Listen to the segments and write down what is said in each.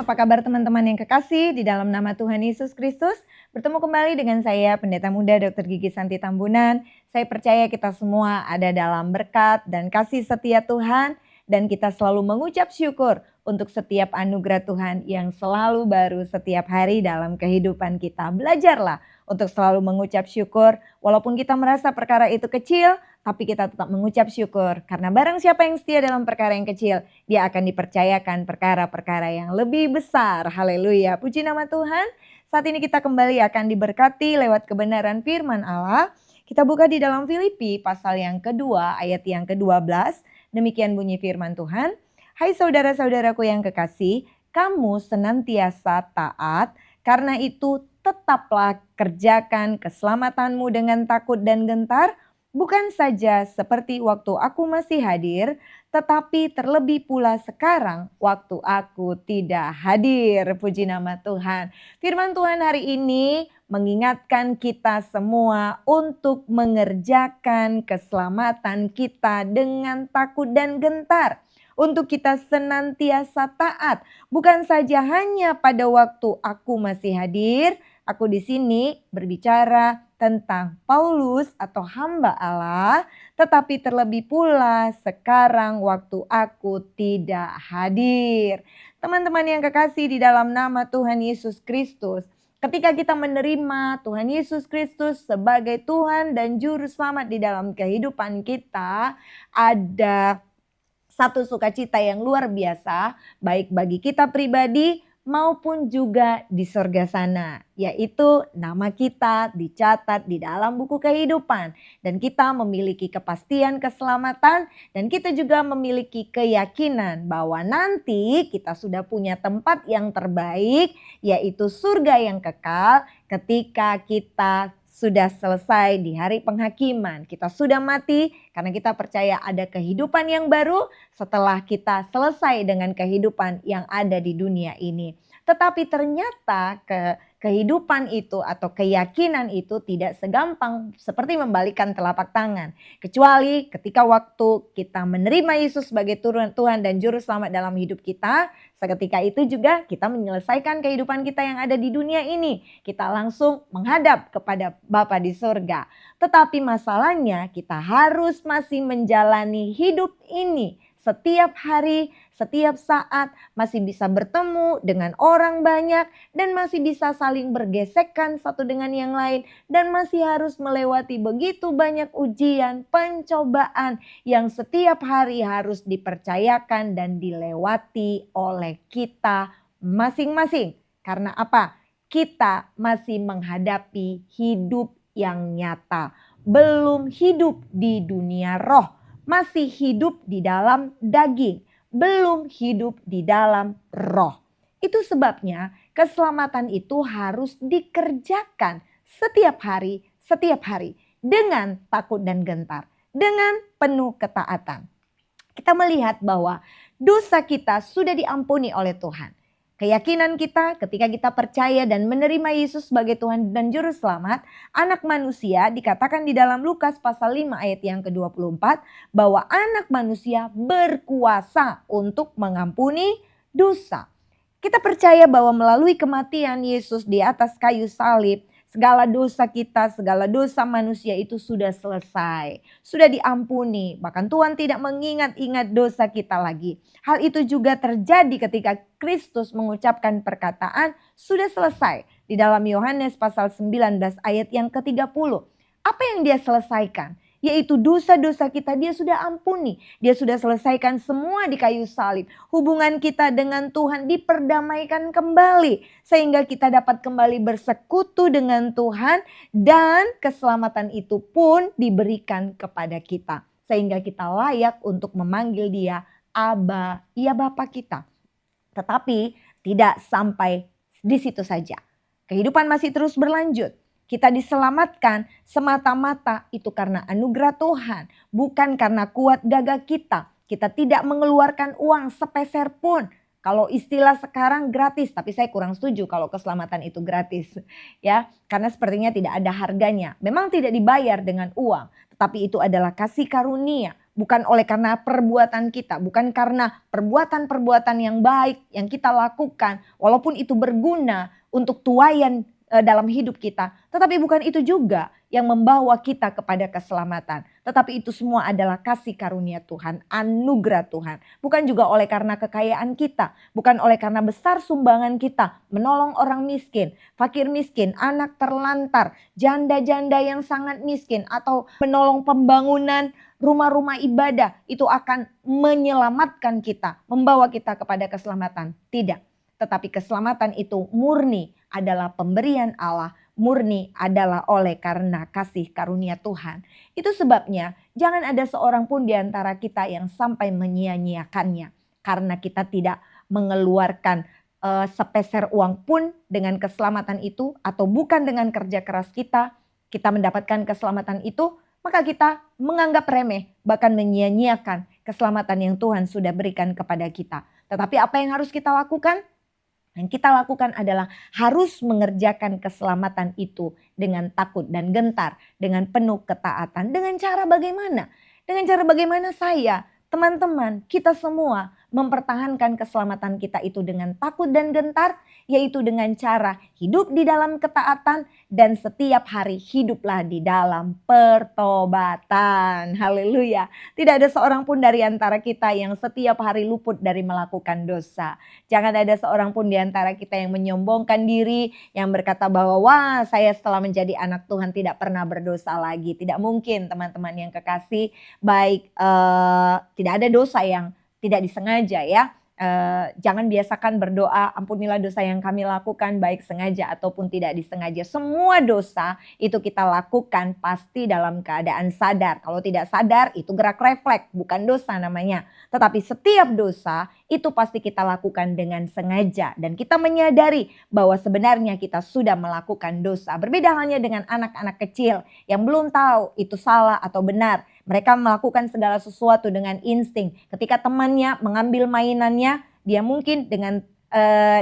apa kabar teman-teman yang kekasih di dalam nama Tuhan Yesus Kristus? Bertemu kembali dengan saya, Pendeta Muda Dr. Gigi Santi Tambunan. Saya percaya kita semua ada dalam berkat dan kasih setia Tuhan. Dan kita selalu mengucap syukur untuk setiap anugerah Tuhan yang selalu baru setiap hari dalam kehidupan kita. Belajarlah untuk selalu mengucap syukur, walaupun kita merasa perkara itu kecil, tapi kita tetap mengucap syukur. Karena barang siapa yang setia dalam perkara yang kecil, dia akan dipercayakan perkara-perkara yang lebih besar. Haleluya, puji nama Tuhan. Saat ini kita kembali akan diberkati lewat kebenaran firman Allah. Kita buka di dalam Filipi pasal yang kedua ayat yang ke-12. Demikian bunyi firman Tuhan. Hai saudara-saudaraku yang kekasih, kamu senantiasa taat, karena itu tetaplah kerjakan keselamatanmu dengan takut dan gentar, bukan saja seperti waktu aku masih hadir, tetapi terlebih pula sekarang waktu aku tidak hadir. Puji nama Tuhan. Firman Tuhan hari ini mengingatkan kita semua untuk mengerjakan keselamatan kita dengan takut dan gentar. Untuk kita senantiasa taat, bukan saja hanya pada waktu aku masih hadir. Aku di sini berbicara tentang Paulus atau hamba Allah, tetapi terlebih pula sekarang waktu aku tidak hadir. Teman-teman yang kekasih di dalam nama Tuhan Yesus Kristus, ketika kita menerima Tuhan Yesus Kristus sebagai Tuhan dan Juru Selamat di dalam kehidupan kita, ada satu sukacita yang luar biasa, baik bagi kita pribadi maupun juga di sorga sana. Yaitu nama kita dicatat di dalam buku kehidupan. Dan kita memiliki kepastian keselamatan dan kita juga memiliki keyakinan bahwa nanti kita sudah punya tempat yang terbaik, yaitu surga yang kekal ketika kita sudah selesai di hari penghakiman. Kita sudah mati karena kita percaya ada kehidupan yang baru setelah kita selesai dengan kehidupan yang ada di dunia ini. Tetapi ternyata kehidupan itu atau keyakinan itu tidak segampang seperti membalikan telapak tangan. Kecuali ketika waktu kita menerima Yesus sebagai Tuhan dan Juru Selamat dalam hidup kita, seketika itu juga kita menyelesaikan kehidupan kita yang ada di dunia ini. Kita langsung menghadap kepada Bapa di surga. Tetapi masalahnya kita harus masih menjalani hidup ini. Setiap hari, setiap saat masih bisa bertemu dengan orang banyak dan masih bisa saling bergesekan satu dengan yang lain. Dan masih harus melewati begitu banyak ujian, pencobaan yang setiap hari harus dipercayakan dan dilewati oleh kita masing-masing. Karena apa? Kita masih menghadapi hidup yang nyata. Belum hidup di dunia roh. Masih hidup di dalam daging, belum hidup di dalam roh. Itu sebabnya keselamatan itu harus dikerjakan setiap hari dengan takut dan gentar, dengan penuh ketaatan. Kita melihat bahwa dosa kita sudah diampuni oleh Tuhan. Keyakinan kita ketika kita percaya dan menerima Yesus sebagai Tuhan dan Juru Selamat, anak manusia dikatakan di dalam Lukas pasal 5 ayat yang ke-24 bahwa anak manusia berkuasa untuk mengampuni dosa. Kita percaya bahwa melalui kematian Yesus di atas kayu salib, segala dosa kita, segala dosa manusia itu sudah selesai. Sudah diampuni. Bahkan Tuhan tidak mengingat-ingat dosa kita lagi. Hal itu juga terjadi ketika Kristus mengucapkan perkataan sudah selesai. Di dalam Yohanes pasal 19 ayat yang ke-30. Apa yang dia selesaikan? Yaitu dosa-dosa kita dia sudah ampuni. Dia sudah selesaikan semua di kayu salib. Hubungan kita dengan Tuhan diperdamaikan kembali. Sehingga kita dapat kembali bersekutu dengan Tuhan. Dan keselamatan itu pun diberikan kepada kita. Sehingga kita layak untuk memanggil dia Aba, ya Bapa kita. Tetapi tidak sampai di situ saja. Kehidupan masih terus berlanjut. Kita diselamatkan semata-mata itu karena anugerah Tuhan. Bukan karena kuat gagah kita. Kita tidak mengeluarkan uang sepeser pun. Kalau istilah sekarang gratis, tapi saya kurang setuju kalau keselamatan itu gratis. Ya, karena sepertinya tidak ada harganya. Memang tidak dibayar dengan uang, tetapi itu adalah kasih karunia. bukan oleh karena perbuatan kita, bukan karena perbuatan-perbuatan yang baik yang kita lakukan, walaupun itu berguna untuk tuaian dalam hidup kita. Tetapi bukan itu juga yang membawa kita kepada keselamatan. Tetapi itu semua adalah kasih karunia Tuhan, anugerah Tuhan. Bukan juga oleh karena kekayaan kita, bukan oleh karena besar sumbangan kita, menolong orang miskin, fakir miskin, anak terlantar, janda-janda yang sangat miskin, atau menolong pembangunan rumah-rumah ibadah. Itu akan menyelamatkan kita, membawa kita kepada keselamatan. Tidak. Tetapi keselamatan itu murni adalah pemberian Allah, murni adalah oleh karena kasih karunia Tuhan. Itu sebabnya jangan ada seorang pun di antara kita yang sampai menyia-nyiakannya. Karena kita tidak mengeluarkan sepeser uang pun dengan keselamatan itu, atau bukan dengan kerja keras kita mendapatkan keselamatan itu, maka kita menganggap remeh, bahkan menyia-nyiakan keselamatan yang Tuhan sudah berikan kepada kita. Tetapi apa yang harus kita lakukan? Yang kita lakukan adalah harus mengerjakan keselamatan itu dengan takut dan gentar, dengan penuh ketaatan. Dengan cara bagaimana? Dengan cara bagaimana saya, teman-teman, kita semua mempertahankan keselamatan kita itu dengan takut dan gentar, yaitu dengan cara hidup di dalam ketaatan dan setiap hari hiduplah di dalam pertobatan. Haleluya. Tidak ada seorang pun dari antara kita yang setiap hari luput dari melakukan dosa. Jangan ada seorang pun di antara kita yang menyombongkan diri, yang berkata bahwa wah, saya setelah menjadi anak Tuhan tidak pernah berdosa lagi. Tidak mungkin, teman-teman yang kekasih, baik tidak ada dosa yang tidak disengaja ya. Jangan biasakan berdoa, ampunilah dosa yang kami lakukan baik sengaja ataupun tidak disengaja. Semua dosa itu kita lakukan pasti dalam keadaan sadar. Kalau tidak sadar itu gerak refleks, bukan dosa namanya. Tetapi setiap dosa itu pasti kita lakukan dengan sengaja. Dan kita menyadari bahwa sebenarnya kita sudah melakukan dosa. Berbeda halnya dengan anak-anak kecil yang belum tahu itu salah atau benar. Mereka melakukan segala sesuatu dengan insting. Ketika temannya mengambil mainannya, dia mungkin dengan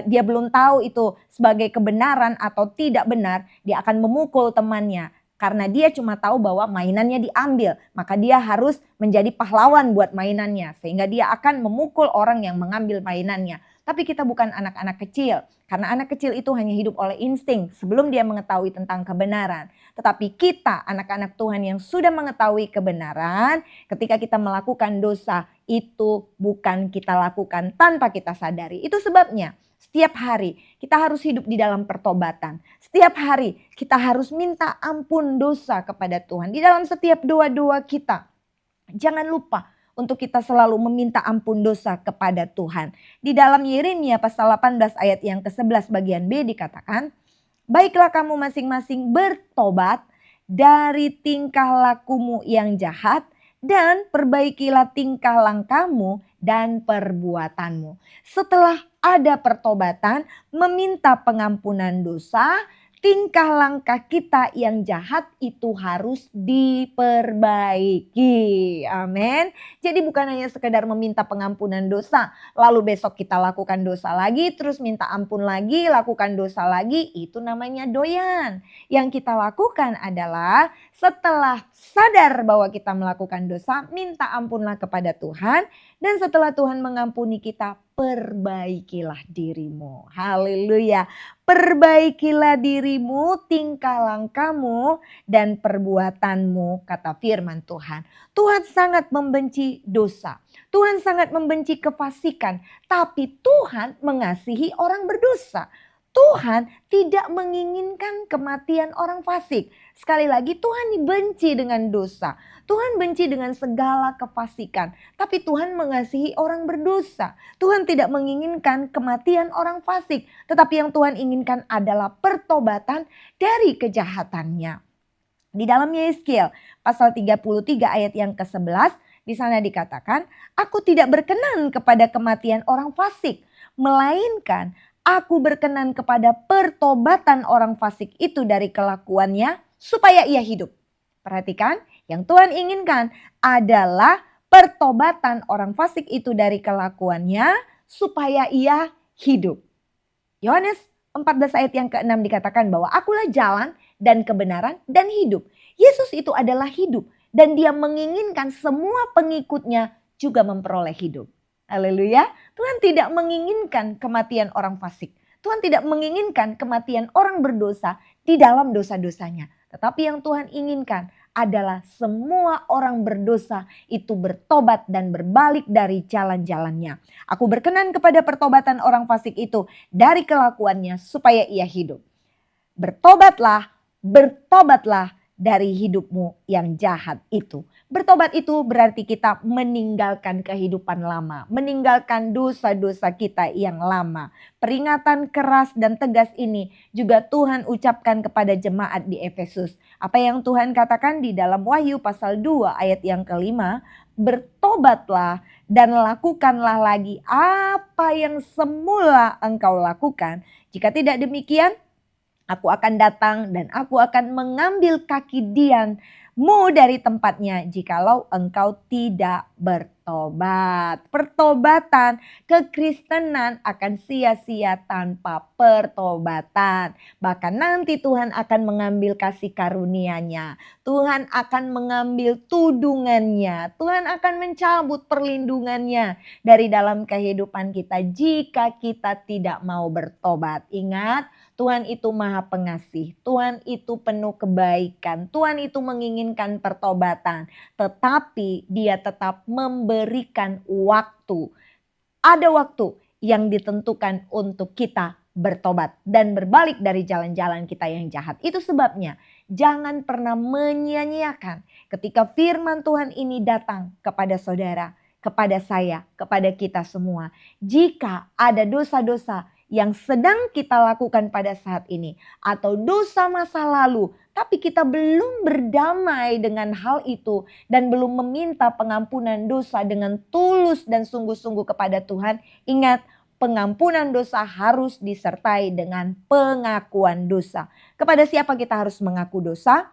dia belum tahu itu sebagai kebenaran atau tidak benar, dia akan memukul temannya. Karena dia cuma tahu bahwa mainannya diambil, maka dia harus menjadi pahlawan buat mainannya. Sehingga dia akan memukul orang yang mengambil mainannya. Tapi kita bukan anak-anak kecil. Karena anak kecil itu hanya hidup oleh insting sebelum dia mengetahui tentang kebenaran. Tetapi kita anak-anak Tuhan yang sudah mengetahui kebenaran, ketika kita melakukan dosa itu bukan kita lakukan tanpa kita sadari. Itu sebabnya setiap hari kita harus hidup di dalam pertobatan. Setiap hari kita harus minta ampun dosa kepada Tuhan. Di dalam setiap doa-doa kita. Jangan lupa untuk kita selalu meminta ampun dosa kepada Tuhan. Di dalam Yeremia pasal 18 ayat yang ke-11 bagian B dikatakan, baiklah kamu masing-masing bertobat dari tingkah lakumu yang jahat dan perbaikilah tingkah langkahmu dan perbuatanmu. Setelah ada pertobatan, meminta pengampunan dosa, tingkah langkah kita yang jahat itu harus diperbaiki. Amin. Jadi bukan hanya sekedar meminta pengampunan dosa, lalu besok kita lakukan dosa lagi, terus minta ampun lagi, lakukan dosa lagi, itu namanya doyan. Yang kita lakukan adalah setelah sadar bahwa kita melakukan dosa, minta ampunlah kepada Tuhan, dan setelah Tuhan mengampuni kita, perbaikilah dirimu. Haleluya. Perbaikilah dirimu, tingkah langkahmu dan perbuatanmu, kata firman Tuhan. Tuhan sangat membenci dosa. Tuhan sangat membenci kefasikan. Tapi Tuhan mengasihi orang berdosa. Tuhan tidak menginginkan kematian orang fasik. Sekali lagi, Tuhan dibenci dengan dosa. Tuhan benci dengan segala kefasikan. Tapi Tuhan mengasihi orang berdosa. Tuhan tidak menginginkan kematian orang fasik. Tetapi yang Tuhan inginkan adalah pertobatan dari kejahatannya. Di dalam Yeskiel pasal 33 ayat yang ke-11, di sana dikatakan, aku tidak berkenan kepada kematian orang fasik, melainkan aku berkenan kepada pertobatan orang fasik itu dari kelakuannya supaya ia hidup. Perhatikan, yang Tuhan inginkan adalah pertobatan orang fasik itu dari kelakuannya supaya ia hidup. Yohanes 14 ayat yang ke-6 dikatakan bahwa akulah jalan dan kebenaran dan hidup. Yesus itu adalah hidup. dan dia menginginkan semua pengikutnya juga memperoleh hidup. Haleluya. Tuhan tidak menginginkan kematian orang fasik. Tuhan tidak menginginkan kematian orang berdosa di dalam dosa-dosanya. Tetapi yang Tuhan inginkan adalah semua orang berdosa itu bertobat dan berbalik dari jalan-jalannya. Aku berkenan kepada pertobatan orang fasik itu dari kelakuannya supaya ia hidup. Bertobatlah, bertobatlah dari hidupmu yang jahat itu. Bertobat itu berarti kita meninggalkan kehidupan lama, meninggalkan dosa-dosa kita yang lama. Peringatan keras dan tegas ini juga Tuhan ucapkan kepada jemaat di Efesus. Apa yang Tuhan katakan di dalam Wahyu pasal 2 ayat yang kelima, bertobatlah dan lakukanlah lagi apa yang semula engkau lakukan. Jika tidak demikian, aku akan datang dan aku akan mengambil kaki Dianmu dari tempatnya jikalau engkau tidak bertobat. Pertobatan, kekristenan akan sia-sia tanpa pertobatan. Bahkan nanti Tuhan akan mengambil kasih karunia-Nya. Tuhan akan mengambil tudungannya. Tuhan akan mencabut perlindungannya dari dalam kehidupan kita jika kita tidak mau bertobat. Ingat, Tuhan itu maha pengasih, Tuhan itu penuh kebaikan, Tuhan itu menginginkan pertobatan. Tetapi dia tetap memberikan waktu. Ada waktu yang ditentukan untuk kita bertobat dan berbalik dari jalan-jalan kita yang jahat. Itu sebabnya jangan pernah menyia-nyiakan ketika firman Tuhan ini datang kepada saudara, kepada saya, kepada kita semua. Jika ada dosa-dosa yang sedang kita lakukan pada saat ini atau dosa masa lalu, tapi kita belum berdamai dengan hal itu dan belum meminta pengampunan dosa dengan tulus dan sungguh-sungguh kepada Tuhan, ingat, pengampunan dosa harus disertai dengan pengakuan dosa. Kepada siapa kita harus mengaku dosa?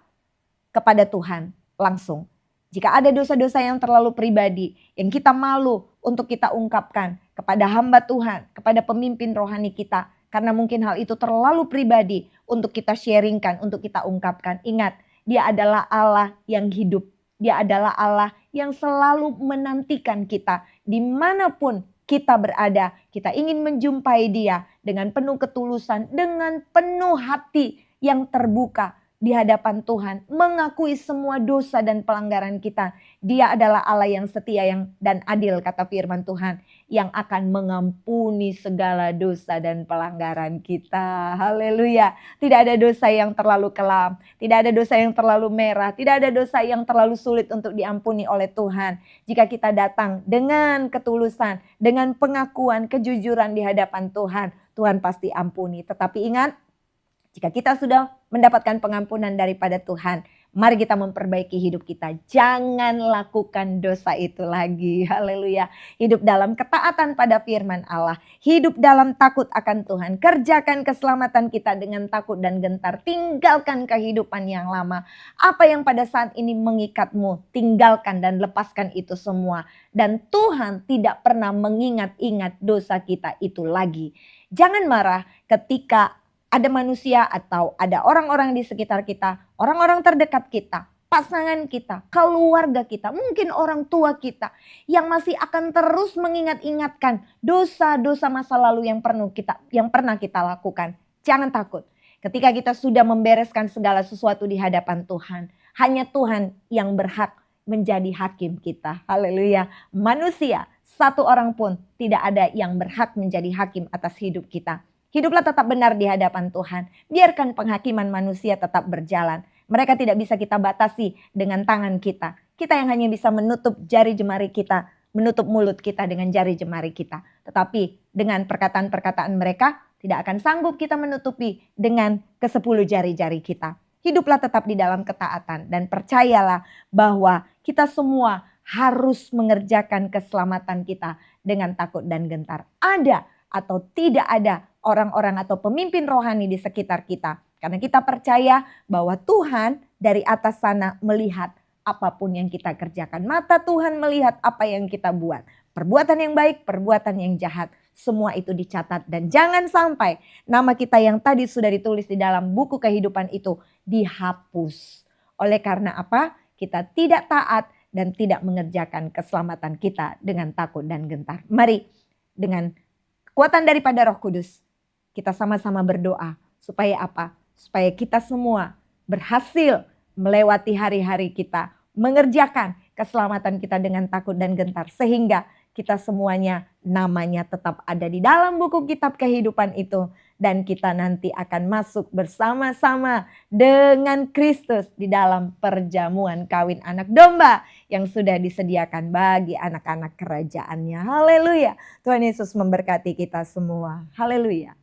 Kepada Tuhan langsung. Jika ada dosa-dosa yang terlalu pribadi, yang kita malu untuk kita ungkapkan kepada hamba Tuhan, kepada pemimpin rohani kita. Karena mungkin hal itu terlalu pribadi untuk kita sharingkan, untuk kita ungkapkan. Ingat, dia adalah Allah yang hidup. Dia adalah Allah yang selalu menantikan kita. Dimanapun kita berada, kita ingin menjumpai dia dengan penuh ketulusan, dengan penuh hati yang terbuka di hadapan Tuhan, mengakui semua dosa dan pelanggaran kita. Dia adalah Allah yang setia dan adil, kata firman Tuhan, yang akan mengampuni segala dosa dan pelanggaran kita. Haleluya. Tidak ada dosa yang terlalu kelam, tidak ada dosa yang terlalu merah, tidak ada dosa yang terlalu sulit untuk diampuni oleh Tuhan. Jika kita datang dengan ketulusan, dengan pengakuan, kejujuran di hadapan Tuhan, Tuhan pasti ampuni. Tetapi ingat, jika kita sudah mendapatkan pengampunan daripada Tuhan, mari kita memperbaiki hidup kita. Jangan lakukan dosa itu lagi. Haleluya. Hidup dalam ketaatan pada firman Allah. Hidup dalam takut akan Tuhan. Kerjakan keselamatan kita dengan takut dan gentar. Tinggalkan kehidupan yang lama. Apa yang pada saat ini mengikatmu, tinggalkan dan lepaskan itu semua. Dan Tuhan tidak pernah mengingat-ingat dosa kita itu lagi. Jangan marah ketika ada manusia atau ada orang-orang di sekitar kita, orang-orang terdekat kita, pasangan kita, keluarga kita, mungkin orang tua kita yang masih akan terus mengingat-ingatkan dosa-dosa masa lalu yang pernah kita lakukan. Jangan takut. Ketika kita sudah membereskan segala sesuatu di hadapan Tuhan, hanya Tuhan yang berhak menjadi hakim kita. Haleluya. Manusia, satu orang pun tidak ada yang berhak menjadi hakim atas hidup kita. Hiduplah tetap benar di hadapan Tuhan. Biarkan penghakiman manusia tetap berjalan. Mereka tidak bisa kita batasi dengan tangan kita. Kita yang hanya bisa menutup jari jemari kita, menutup mulut kita dengan jari jemari kita. Tetapi dengan perkataan-perkataan mereka tidak akan sanggup kita menutupi dengan ke-10 jari-jari kita. Hiduplah tetap di dalam ketaatan dan percayalah bahwa kita semua harus mengerjakan keselamatan kita dengan takut dan gentar. Ada atau tidak ada orang-orang atau pemimpin rohani di sekitar kita. Karena kita percaya bahwa Tuhan dari atas sana melihat apapun yang kita kerjakan. Mata Tuhan melihat apa yang kita buat. Perbuatan yang baik, perbuatan yang jahat. Semua itu dicatat dan jangan sampai nama kita yang tadi sudah ditulis di dalam buku kehidupan itu dihapus. Oleh karena apa? kita tidak taat dan tidak mengerjakan keselamatan kita dengan takut dan gentar. Mari dengan kekuatan daripada Roh Kudus kita sama-sama berdoa supaya apa? Supaya kita semua berhasil melewati hari-hari kita, mengerjakan keselamatan kita dengan takut dan gentar, sehingga kita semuanya namanya tetap ada di dalam buku kitab kehidupan itu. Dan kita nanti akan masuk bersama-sama dengan Kristus di dalam perjamuan kawin anak domba yang sudah disediakan bagi anak-anak kerajaannya. Haleluya. Tuhan Yesus memberkati kita semua. Haleluya.